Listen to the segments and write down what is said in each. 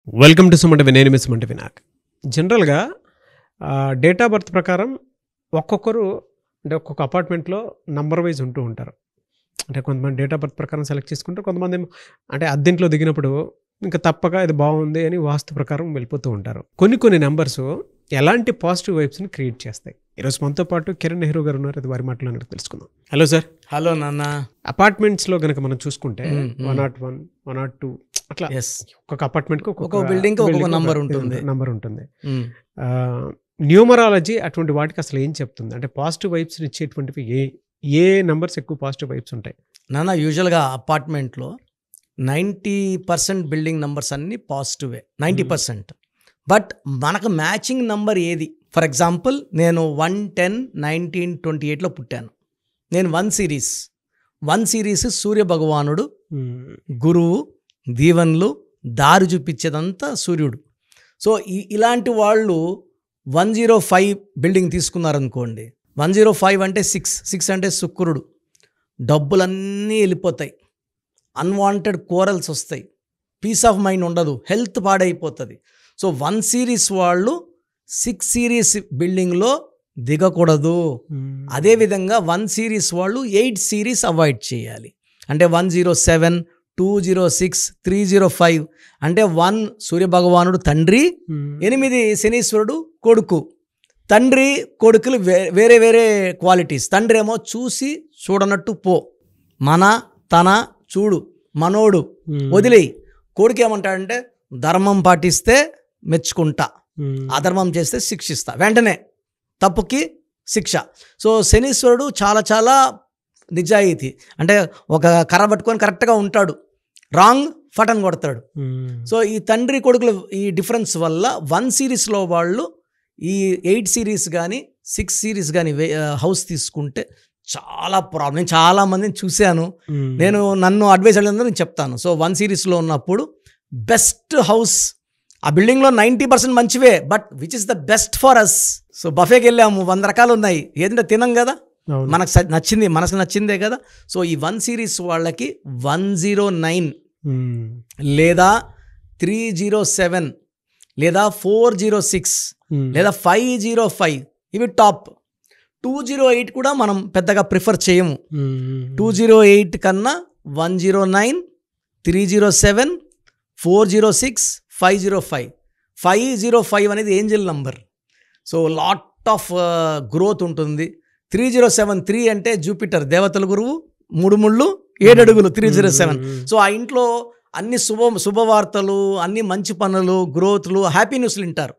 Welcome to సుమంటవి. నేను మీ సుమంట వినాయక్. జనరల్గా date of birth ప్రకారం ఒక్కొక్కరు అంటే ఒక్కొక్క అపార్ట్మెంట్లో నంబర్ వైజ్ ఉంటూ ఉంటారు. అంటే కొంతమంది డేట్ ఆఫ్ బర్త్ ప్రకారం సెలెక్ట్ చేసుకుంటారు, కొంతమంది అంటే అద్దెంట్లో దిగినప్పుడు ఇంకా తప్పక ఇది బాగుంది అని వాస్తు ప్రకారం వెళ్ళిపోతూ ఉంటారు. కొన్ని నెంబర్స్ ఎలాంటి పాజిటివ్ వైబ్స్ని క్రియేట్ చేస్తాయి. ఈరోజు మనతో పాటు కిరణ్ నెహ్రూ గారు ఉన్నారు. అది వారి మాటలో తెలుసుకుందాం. Hello sir. హలో నాన్న. అపార్ట్మెంట్స్లో కనుక మనం చూసుకుంటే 101, 102 అట్లా ఒక్కొక్క అపార్ట్మెంట్ కి ఒక్కొక్క బిల్డింగ్ ఒక్కొక్క నంబర్ ఉంటుంది. న్యూమరాలజీ అటువంటి వాటికి అసలు ఏం చెప్తుంది? అంటే పాజిటివ్ వైబ్స్ ఇచ్చేటువంటివి ఏ నంబర్స్ ఎక్కువ పాజిటివ్ వైబ్స్ ఉంటాయి నాన్న? యూజువల్గా అపార్ట్మెంట్లో 90% బిల్డింగ్ నంబర్స్ అన్ని పాజిటివే, 90%. బట్ మనకు మ్యాచింగ్ నంబర్ ఏది? ఫర్ ఎగ్జాంపుల్ నేను 110, 19, 28లో పుట్టాను. నేను 1 సిరీస్ సూర్య భగవానుడు, గురువు, దీవెనలు, దారి చూపించేదంతా సూర్యుడు. సో ఇలాంటి వాళ్ళు 105 బిల్డింగ్ తీసుకున్నారనుకోండి. 105 అంటే 6 అంటే శుక్రుడు. డబ్బులన్నీ వెళ్ళిపోతాయి, అన్వాంటెడ్ కోరల్స్ వస్తాయి, పీస్ ఆఫ్ మైండ్ ఉండదు, హెల్త్ పాడైపోతుంది. సో 1 సిరీస్ వాళ్ళు 6 సిరీస్ బిల్డింగ్లో దిగకూడదు. అదేవిధంగా 1 సిరీస్ వాళ్ళు 8 సిరీస్ అవాయిడ్ చేయాలి. అంటే 107, 206, 305 అంటే 1 సూర్యభగవానుడు తండ్రి, 8 శనీశ్వరుడు కొడుకు. తండ్రి కొడుకులు వేరే వేరే క్వాలిటీస్. తండ్రి ఏమో చూసి చూడనట్టు పో, తన చూడు, మనోడు వదిలేయి. కొడుకు ఏమంటాడంటే ధర్మం పాటిస్తే మెచ్చుకుంటా, అధర్మం చేస్తే శిక్షిస్తా, వెంటనే తప్పుకి శిక్ష. సో శనీశ్వరుడు చాలా నిజాయితీ, అంటే ఒక కర్ర పట్టుకొని కరెక్ట్గా ఉంటాడు, రాంగ్ ఫటన్ కొడతాడు. సో ఈ తండ్రి కొడుకులు ఈ డిఫరెన్స్ వల్ల 1 సిరీస్లో వాళ్ళు ఈ 8 సిరీస్ కానీ 6 సిరీస్ కానీ హౌస్ తీసుకుంటే చాలా ప్రాబ్లం. నేను చాలామందిని చూశాను, నన్ను అడ్వైస్ అడిగినందుకు నేను చెప్తాను. సో 1 సిరీస్లో ఉన్నప్పుడు బెస్ట్ హౌస్, ఆ బిల్డింగ్లో 90% మంచివే, but which is the best for us. So బఫేకి వెళ్ళాము, 100 రకాలు ఉన్నాయి, ఏదంటే తినం కదా, మనకు నచ్చింది, మనసుకు నచ్చిందే కదా. సో ఈ 1 సిరీస్ వాళ్ళకి 109 లేదా 307 లేదా 406 లేదా 505 ఇవి టాప్. 208 కూడా మనం పెద్దగా ప్రిఫర్ చేయము. 208 కన్నా 109, 307, 406, 505. 505 అనేది Angel number. So lot of growth ఉంటుంది. 307, 3 అంటే జూపిటర్, దేవతల గురువు, 3 ముళ్ళు 7 అడుగులు 307. సో ఆ ఇంట్లో అన్ని శుభవార్తలు, అన్ని మంచి పనులు, గ్రోత్లు, హ్యాపీ న్యూస్లు వింటారు.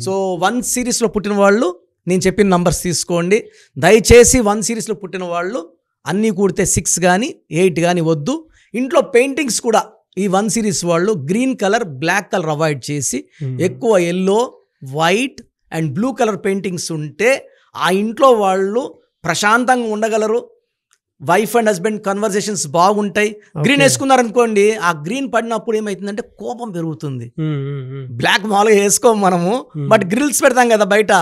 సో 1 సిరీస్లో పుట్టిన వాళ్ళు నేను చెప్పిన నంబర్స్ తీసుకోండి. దయచేసి 1 సిరీస్లో పుట్టిన వాళ్ళు అన్నీ కూడితే 6 కానీ 8 కానీ వద్దు. ఇంట్లో పెయింటింగ్స్ కూడా ఈ 1 సిరీస్ వాళ్ళు green colour, black colour avoid చేసి ఎక్కువ yellow, white and blue colour paintings ఉంటే ఆ ఇంట్లో వాళ్ళు ప్రశాంతంగా ఉండగలరు. వైఫ్ అండ్ హస్బెండ్ కన్వర్జేషన్స్ బాగుంటాయి. గ్రీన్ వేసుకున్నారనుకోండి, ఆ గ్రీన్ పడినప్పుడు ఏమవుతుందంటే కోపం పెరుగుతుంది. బ్లాక్ మామూలుగా వేసుకోము మనము, బట్ గ్రిల్స్ పెడతాం కదా బయట,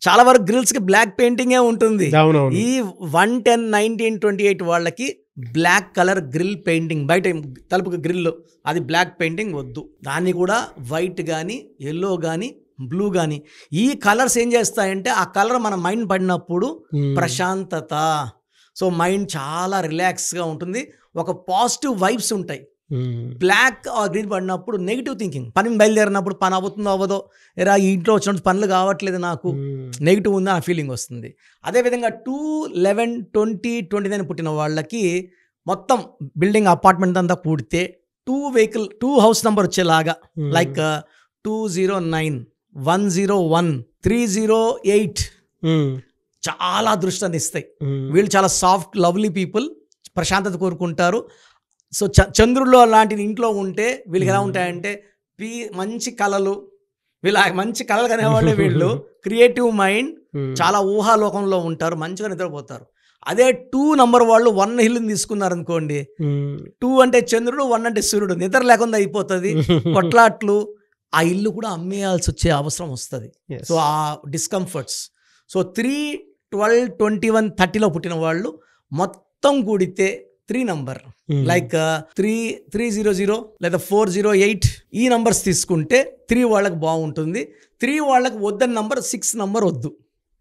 చాలా వరకు గ్రిల్స్ కి బ్లాక్ పెయింటింగే ఉంటుంది. ఈ 110, 19, 28 వాళ్ళకి బ్లాక్ కలర్ గ్రిల్ పెయింటింగ్, బయట తలుపుకి గ్రిల్, అది బ్లాక్ పెయింటింగ్ వద్దు. దాన్ని కూడా వైట్ కానీ, ఎల్లో కానీ, బ్లూ కానీ, ఈ కలర్స్ ఏం చేస్తాయంటే ఆ కలర్ మన మైండ్ పడినప్పుడు ప్రశాంతత, సో మైండ్ చాలా రిలాక్స్గా ఉంటుంది, ఒక పాజిటివ్ వైబ్స్ ఉంటాయి. బ్లాక్ ఆర్ గ్రీన్ పడినప్పుడు నెగిటివ్ థింకింగ్, పని బయలుదేరినప్పుడు పని అవుతుందో అవ్వదో, ఎరా ఈ ఇంట్లో వచ్చినప్పుడు పనులు కావట్లేదు, నాకు నెగిటివ్ ఉందా ఆ ఫీలింగ్ వస్తుంది. అదేవిధంగా 2, 11, 20, 29 పుట్టిన వాళ్ళకి మొత్తం బిల్డింగ్ అపార్ట్మెంట్ అంతా కూడితే 2 హౌస్ నెంబర్ వచ్చేలాగా, లైక్ 209, 101, 308 చాలా అదృష్టాన్ని ఇస్తాయి. వీళ్ళు చాలా సాఫ్ట్ లవ్లీ పీపుల్, ప్రశాంతత కోరుకుంటారు. సో చంద్రుల్లో లాంటిది ఇంట్లో ఉంటే వీళ్ళకి ఎలా ఉంటాయంటే మంచి కళలు, మంచి కళలు కనేవాళ్ళే వీళ్ళు, క్రియేటివ్ మైండ్, చాలా ఊహాలోకంలో ఉంటారు, మంచిగా నిద్రపోతారు. అదే 2 నంబర్ వాళ్ళు 1 హిల్ని తీసుకున్నారనుకోండి, 2 అంటే చంద్రుడు, 1 అంటే సూర్యుడు, నిద్ర లేకుండా అయిపోతుంది, కొట్లాట్లు, ఆ ఇల్లు కూడా అమ్మేయాల్సి వచ్చే అవసరం వస్తుంది. సో ఆ డిస్కంఫర్ట్స్. సో 3, 12, 21, 30లో పుట్టిన వాళ్ళు మొత్తం కూడితే 3 నంబర్ లైక్ 300 లేదా 408 ఈ నంబర్స్ తీసుకుంటే 3 వాళ్ళకి బాగుంటుంది. 3 వాళ్ళకి వద్దని నంబర్ 6 నంబర్ వద్దు.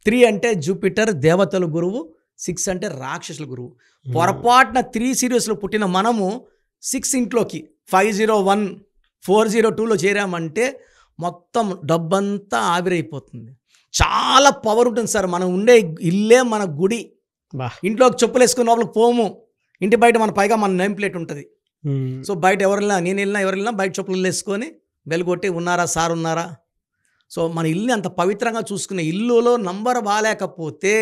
3 అంటే జూపిటర్ దేవతల గురువు, 6 అంటే రాక్షసుల గురువు. పొరపాటున 3 సిరీస్లో పుట్టిన మనము 6 ఇంట్లోకి 501 402లో చేరామంటే మొత్తం డబ్బంతా ఆవిరైపోతుంది. చాలా పవర్ ఉంటుంది సార్. మనం ఉండే ఇల్లే మన గుడి. ఇంట్లోకి చెప్పులు వేసుకుని లోపలికి పోము. ఇంటి బయట మన పైగా మన నేమ్ ప్లేట్ ఉంటుంది. సో బయట ఎవరినా నేను వెళ్ళినా ఎవరు వెళ్ళినా బయట చెప్పులు వేసుకొని వెలుగొట్టి ఉన్నారా సార్ ఉన్నారా. సో మన ఇల్లుని అంత పవిత్రంగా చూసుకునే ఇల్లులో నంబర్ బాగాలేకపోతే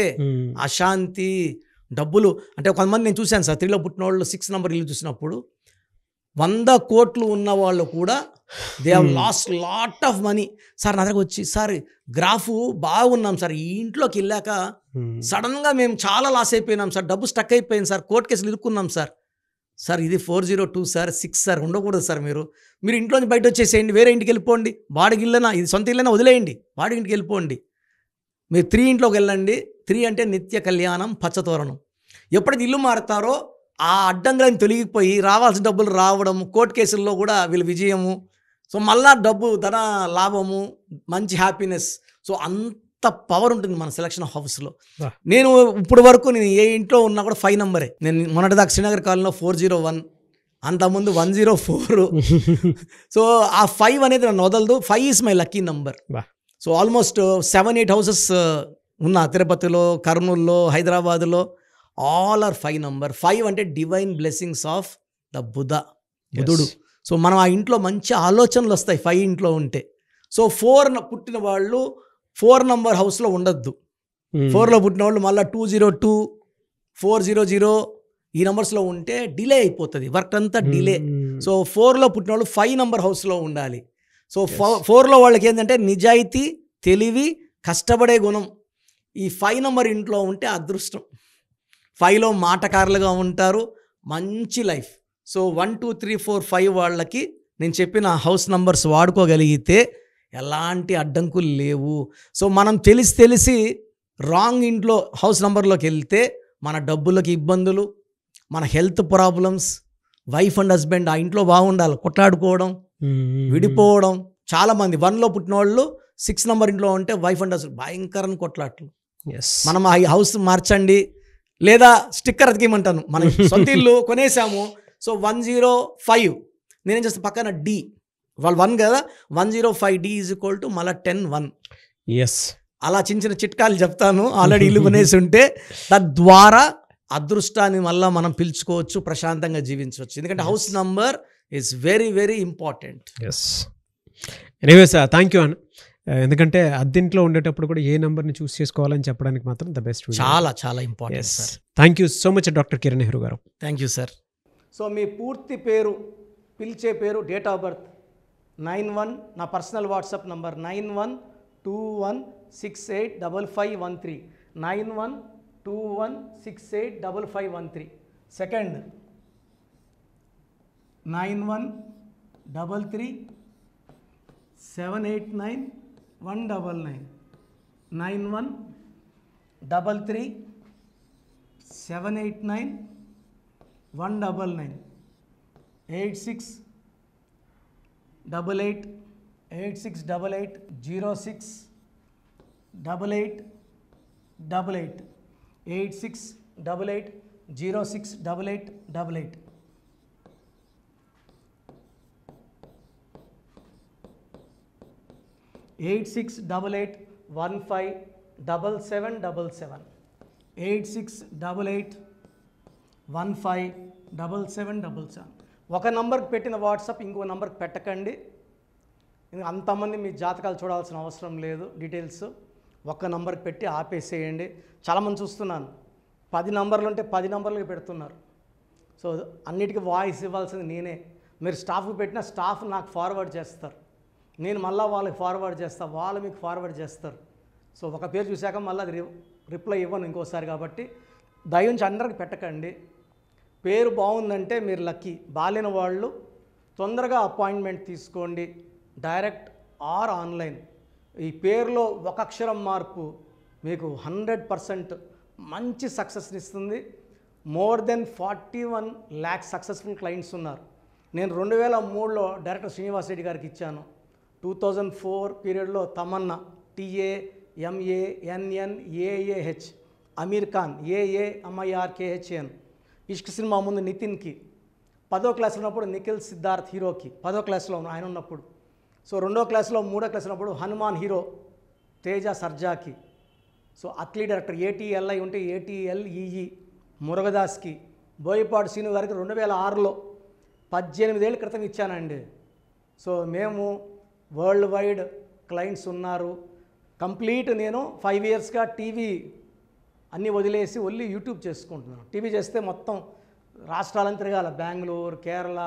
అశాంతి, డబ్బులు అంటే కొంతమంది నేను చూశాను సార్ 3లో పుట్టిన వాళ్ళు 6 నంబర్ ఇల్లు చూసినప్పుడు 100 కోట్లు ఉన్న వాళ్ళు కూడా they have lost lot of money. Sir నా దగ్గరకు వచ్చి సార్ గ్రాఫ్ బాగున్నాం సార్, ఈ ఇంట్లోకి వెళ్ళాక సడన్గా మేము చాలా లాస్ అయిపోయినాం సార్, డబ్బు స్టక్ అయిపోయింది సార్, కోర్టు కేసులు ఇరుక్కున్నాం సార్. సార్ ఇది 402 సార్, 6 సార్ ఉండకూడదు సార్. మీరు ఇంట్లోంచి బయట వచ్చేసేయండి, వేరే ఇంటికి వెళ్ళిపోండి. బాడికి ఇల్లైనా ఇది సొంత ఇల్లైనా వదిలేయండి, బాడికి ఇంటికి వెళ్ళిపోండి. మీరు 3 ఇంట్లోకి వెళ్ళండి. 3 అంటే నిత్య కళ్యాణం, పచ్చతోరణం. ఎప్పుడైతే ఇల్లు మారుతారో ఆ అడ్డంగాన్ని తొలగిపోయి రావాల్సిన డబ్బులు రావడం, కోర్టు కేసుల్లో కూడా వీళ్ళు విజయము. సో మళ్ళా డబ్బు ధన లాభము, మంచి హ్యాపీనెస్. సో అంత పవర్ ఉంటుంది మన సెలక్షన్ హౌస్లో. నేను ఇప్పుడు వరకు నేను ఏ ఇంట్లో ఉన్నా కూడా 5 నంబరే. నేను మొన్నటిదాకా శ్రీనగర్ కాలనీలో 401, అంతకుముందు 104. సో ఆ 5 అనేది నన్ను వదలదు. 5 is my lucky number. So almost 7-8 houses ఉన్న తిరుపతిలో, కర్నూలులో, హైదరాబాద్లో ఆల్ ఆర్ 5 నంబర్. 5 అంటే డివైన్ బ్లెస్సింగ్స్ ఆఫ్ ద బుధుడు. సో మనం ఆ ఇంట్లో మంచి ఆలోచనలు వస్తాయి 5 ఇంట్లో ఉంటే. సో 4 పుట్టిన వాళ్ళు 4 నంబర్ హౌస్లో ఉండొద్దు. 4లో పుట్టిన వాళ్ళు మళ్ళీ 202, 400 ఈ నంబర్స్లో ఉంటే డిలే అయిపోతుంది, వర్క్ అంతా డిలే. సో 4లో పుట్టిన వాళ్ళు 5 నంబర్ హౌస్లో ఉండాలి. సో 4లో వాళ్ళకి ఏంటంటే నిజాయితీ, తెలివి, కష్టపడే గుణం. ఈ 5 నంబర్ ఇంట్లో ఉంటే అదృష్టం. 5లో మాటకారులుగా ఉంటారు, మంచి లైఫ్. సో 1, 2, 3, 4, 5 వాళ్ళకి నేను చెప్పిన హౌస్ నంబర్స్ వాడుకోగలిగితే ఎలాంటి అడ్డంకులు లేవు. సో మనం తెలిసి రాంగ్ ఇంట్లో హౌస్ నంబర్లోకి వెళ్తే మన డబ్బులకి ఇబ్బందులు, మన health problems, wife and husband ఆ ఇంట్లో బాగుండాలి, కొట్లాడుకోవడం, విడిపోవడం. చాలామంది 1లో పుట్టిన వాళ్ళు 6 నంబర్ ఇంట్లో ఉంటే వైఫ్ అండ్ హస్బెండ్ భయంకరమైన కొట్లాట్లు. మనం ఆ హౌస్ మార్చండి లేదా స్టిక్కర్ అతికిమంటాను. మనం సొంత ఇల్లు కొనేసాము. సో 105 నేనేం చేస్తాను, పక్కన డి, వాళ్ళు 1 కదా, 105 డి ఈజ్ ఈక్వల్ టు మళ్ళీ 10-1. అలా చిన్న చిట్కాలు చెప్తాను. ఆల్రెడీ ఇల్లు కొనేసి ఉంటే తద్వారా అదృష్టాన్ని మళ్ళీ మనం పిలుచుకోవచ్చు, ప్రశాంతంగా జీవించవచ్చు. ఎందుకంటే house number is very very important. Anyways thank you అన్న. ఎందుకంటే అద్దెంట్లో ఉండేటప్పుడు కూడా ఏ నెంబర్ని చూస్ చేసుకోవాలని చెప్పడానికి మాత్రం ద బెస్ట్. చాలా చాలా important sir. Thank you so much doctor Kiran Nehru గారు. Thank you sir. సో మీ పూర్తి పేరు, పిలిచే పేరు, డేట్ ఆఫ్ బర్త్ 91, నా personal WhatsApp number 9121685513, 9121685513. Second 9133789199, 9133789199, 8688068888, 8688068888. Eight 8688157777, 8688157777. ఒక నంబర్కి పెట్టిన వాట్సాప్ ఇంకో నంబర్కి పెట్టకండి. అంతమంది మీ జాతకాలు చూడాల్సిన అవసరం లేదు. డీటెయిల్స్ ఒక్క నంబర్కి పెట్టి ఆపేసేయండి. చాలామంది చూస్తున్నాను 10 నంబర్లు ఉంటే 10 నంబర్లకి పెడుతున్నారు. సో అన్నిటికీ వాయిస్ ఇవ్వాల్సింది నేనే. మీరు స్టాఫ్కి పెట్టిన స్టాఫ్ నాకు ఫార్వర్డ్ చేస్తారు, నేను మళ్ళీ వాళ్ళకి ఫార్వర్డ్ చేస్తాను, వాళ్ళు మీకు ఫార్వర్డ్ చేస్తారు. సో ఒక పేరు చూశాక మళ్ళీ అది రిప్లై ఇవ్వను ఇంకోసారి. కాబట్టి దయించి అందరికి పెట్టకండి. పేరు బాగుందంటే మీరు లక్కీ. బాలేని వాళ్ళు తొందరగా అపాయింట్మెంట్ తీసుకోండి, డైరెక్ట్ ఆర్ ఆన్లైన్. ఈ పేరులో ఒక అక్షరం మార్పు మీకు 100% మంచి సక్సెస్ని ఇస్తుంది. More than 41 lakhs successful clients ఉన్నారు. నేను 2003లో డైరెక్టర్ శ్రీనివాస్ రెడ్డి గారికి ఇచ్చాను. 2004 పీరియడ్లో తమన్నా, TAMANNAAH, అమీర్ ఖాన్, AAMIRKHAN, ఇష్క్ సినిమా ముందు నితిన్కి, 10వ క్లాస్లో ఉన్నప్పుడు నిఖిల్ సిద్ధార్థ్ హీరోకి, 10వ క్లాస్లో ఆయన ఉన్నప్పుడు. సో 2వ క్లాస్లో 3వ క్లాస్ ఉన్నప్పుడు హనుమాన్ హీరో తేజ సర్జాకి. సో అత్లీ డైరెక్టర్ ATLI ఉంటే ATLEE మురుగదాస్కి, బోయపాడు శ్రీను గారికి 2006లో 18 ఏళ్ళ క్రితం ఇచ్చానండి. సో మేము వరల్డ్ వైడ్ క్లయింట్స్ ఉన్నారు. కంప్లీట్ నేను 5 ఇయర్స్గా టీవీ అన్నీ వదిలేసి ఓన్లీ యూట్యూబ్ చేసుకుంటున్నాను. టీవీ చేస్తే మొత్తం రాష్ట్రాలను తిరగాల, బెంగళూరు, కేరళ,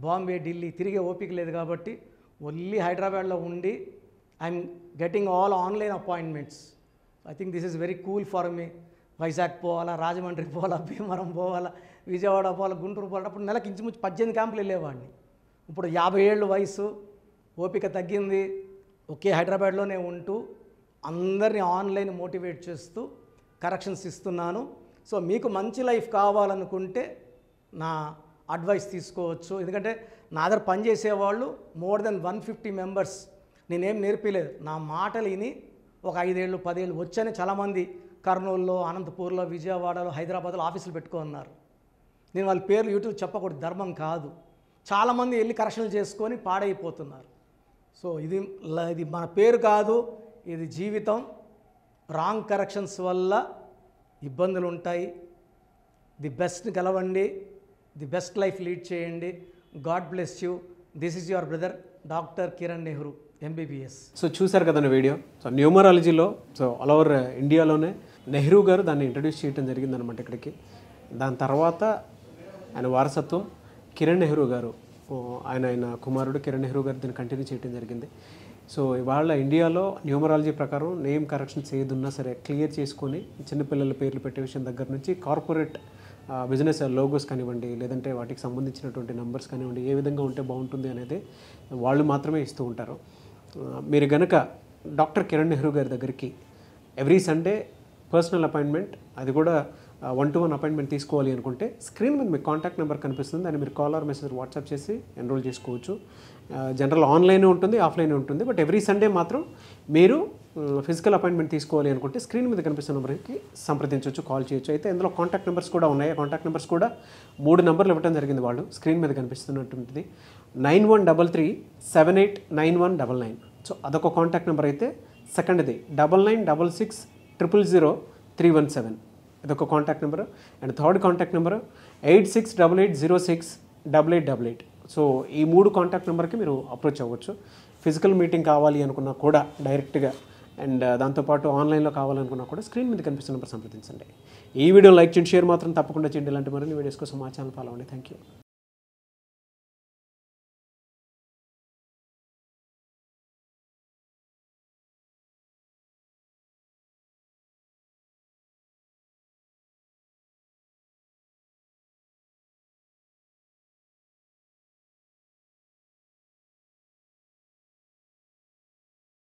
బాంబే, ఢిల్లీ తిరిగే ఓపిక లేదు కాబట్టి ఓన్లీ హైదరాబాద్లో ఉండి I'm getting all online appointments. I think this is very cool for me. Vizag పోవాలా, రాజమండ్రి పోవాలా, భీమవరం పోవాలా, విజయవాడ పోవాలా, గుంటూరు పోవాలా. అప్పుడు నెలకి ఇంచుమించు 18 క్యాంపులు వెళ్ళేవాడిని. ఇప్పుడు 50 ఏళ్ళు వయసు, ఓపిక తగ్గింది. ఒకే హైదరాబాద్లోనే ఉంటూ అందరినీ ఆన్లైన్ మోటివేట్ చేస్తూ కరెక్షన్స్ ఇస్తున్నాను. సో మీకు మంచి లైఫ్ కావాలనుకుంటే నా అడ్వైస్ తీసుకోవచ్చు. ఎందుకంటే నా దగ్గర పనిచేసేవాళ్ళు మోర్ దెన్ 150 మెంబర్స్. నేనేం నేర్పిలేదు, నా మాటలు విని ఒక 5 ఏళ్ళు 10 ఏళ్ళు వచ్చని చాలామంది కర్నూలులో, అనంతపూర్లో, విజయవాడలో, హైదరాబాద్లో ఆఫీసులు పెట్టుకున్నారు. నేను వాళ్ళ పేర్లు యూట్యూబ్ చెప్పకూడదు, ధర్మం కాదు. చాలామంది వెళ్ళి కరెక్షన్లు చేసుకొని పాడైపోతున్నారు. సో ఇది మన పేరు కాదు, ఇది జీవితం. రాంగ్ కరెక్షన్స్ వల్ల ఇబ్బందులు ఉంటాయి. ది బెస్ట్ గెలవండి, ది బెస్ట్ లైఫ్ లీడ్ చేయండి. God bless you. This is your brother doctor Kiran Nehru, MBBS. So చూశారు కదా వీడియో. సో న్యూమరాలజీలో సో ఆల్ ఓవర్ ఇండియాలోనే నెహ్రూ గారు దాన్ని ఇంట్రడ్యూస్ చేయడం జరిగిందనమాట ఇక్కడికి. దాని తర్వాత ఆయన వారసత్వం కిరణ్ నెహ్రూ గారు, ఆయన కుమారుడు కిరణ్ నెహ్రూ గారు దీన్ని కంటిన్యూ చేయడం జరిగింది. సో ఇవాళ ఇండియాలో న్యూమరాలజీ ప్రకారం నేమ్ కరెక్షన్స్ ఏదున్నా సరే క్లియర్ చేసుకొని చిన్నపిల్లల పేర్లు పెట్టే విషయం దగ్గర నుంచి కార్పొరేట్ బిజినెస్ లోగోస్ కానివ్వండి, లేదంటే వాటికి సంబంధించినటువంటి నంబర్స్ కానివ్వండి, ఏ విధంగా ఉంటే బాగుంటుంది అనేది వాళ్ళు మాత్రమే ఇస్తూ ఉంటారు. మీరు గనక డాక్టర్ కిరణ్ నెహ్రూ గారి దగ్గరికి ఎవ్రీ సండే పర్సనల్ అపాయింట్మెంట్, అది కూడా 1-to-1 అపాయింట్మెంట్ తీసుకోవాలి అనుకుంటే స్క్రీన్ మీద మీకు కాంటాక్ట్ నెంబర్ కనిపిస్తుంది. దాన్ని మీరు కాల్ ఆర్ మెసేజ్ వాట్సాప్ చేసి ఎన్రోల్ చేసుకోవచ్చు. జనరల్ ఆన్లైన్ ఉంటుంది, ఆఫ్లైన్ ఉంటుంది. బట్ ఎవ్రీ సండే మాత్రం మీరు ఫిజికల్ అపాయింట్మెంట్ తీసుకోవాలి అనుకుంటే స్క్రీన్ మీద కనిపిస్తున్న నెంబర్కి సంప్రదించవచ్చు, కాల్ చేయొచ్చు. అయితే ఇందులో కాంటాక్ట్ నెంబర్స్ కూడా ఉన్నాయి. కాంటాక్ట్ నెంబర్స్ కూడా 3 నెంబర్లు ఇవ్వడం జరిగింది వాళ్ళు. స్క్రీన్ మీద కనిపిస్తున్నటువంటిది 9133789199. సో అదొక కాంటాక్ట్ నెంబర్ అయితే, సెకండ్ది 9966000317, ఇదొక contact number. And third contact number 8688068888. So ఈ 3 కాంటాక్ట్ నెంబర్కి మీరు అప్రోచ్ అవ్వచ్చు. ఫిజికల్ మీటింగ్ కావాలి అనుకున్నా కూడా డైరెక్ట్గా, అండ్ దాంతోపాటు ఆన్లైన్లో కావాలనుకున్నా కూడా స్క్రీన్ మీద కనిపిస్తున్న నెంబర్ సంప్రదించండి. ఈ వీడియో లైక్ చేయండి, షేర్ మాత్రం తప్పకుండా చేయండి. ఇలాంటి మరిన్ని వీడియోస్ కోసం మా ఛానల్ ఫాలో అవ్వండి. Thank you.